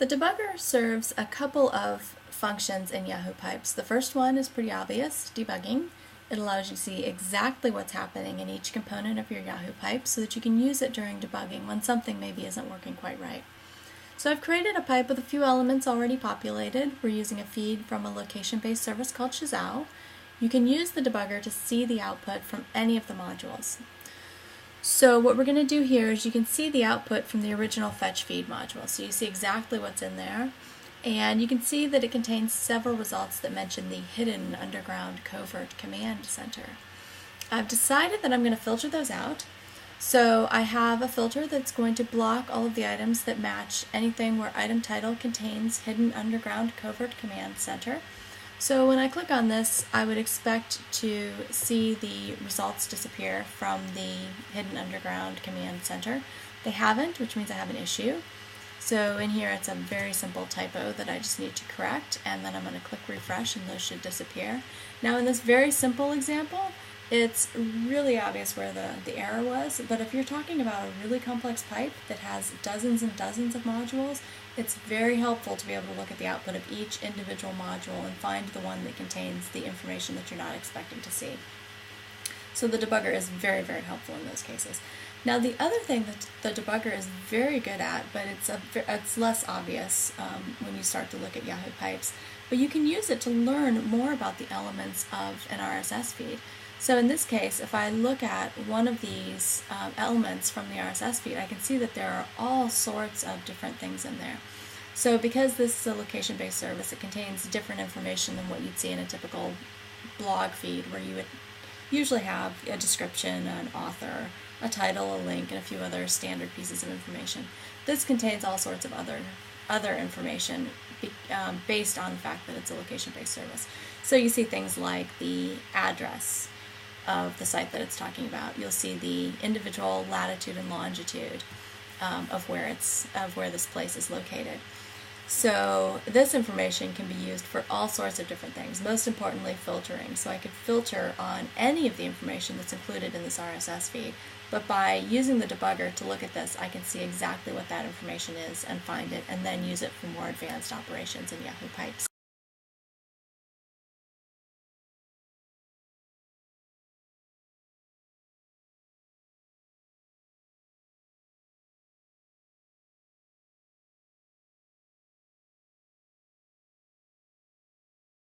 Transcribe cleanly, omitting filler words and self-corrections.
The debugger serves a couple of functions in Yahoo Pipes. The first one is pretty obvious, debugging. It allows you to see exactly what's happening in each component of your Yahoo Pipe so that you can use it during debugging when something maybe isn't working quite right. So I've created a pipe with a few elements already populated. We're using a feed from a location-based service called Shazao. You can use the debugger to see the output from any of the modules. So what we're going to do here is you can see the output from the original fetch feed module. So you see exactly what's in there. And you can see that it contains several results that mention the hidden underground covert command center. I've decided that I'm going to filter those out. So I have a filter that's going to block all of the items that match anything where item title contains hidden underground covert command center. So when I click on this, I would expect to see the results disappear from the hidden underground command center. They haven't, which means I have an issue. So in here it's a very simple typo that I just need to correct, and then I'm going to click refresh and those should disappear. Now in this very simple example, it's really obvious where the error was, but if you're talking about a really complex pipe that has dozens and dozens of modules, it's very helpful to be able to look at the output of each individual module and find the one that contains the information that you're not expecting to see. So the debugger is very, very helpful in those cases. Now the other thing that the debugger is very good at, but it's less obvious when you start to look at Yahoo Pipes, but you can use it to learn more about the elements of an RSS feed. So in this case, if I look at one of these elements from the RSS feed, I can see that there are all sorts of different things in there. So because this is a location-based service, it contains different information than what you'd see in a typical blog feed, where you would usually have a description, an author, a title, a link, and a few other standard pieces of information. This contains all sorts of other information based on the fact that it's a location-based service. So you see things like the address of the site that it's talking about. You'll see the individual latitude and longitude of where this place is located. So this information can be used for all sorts of different things, most importantly filtering. So I could filter on any of the information that's included in this RSS feed, but by using the debugger to look at this, I can see exactly what that information is and find it, and then use it for more advanced operations in Yahoo Pipes.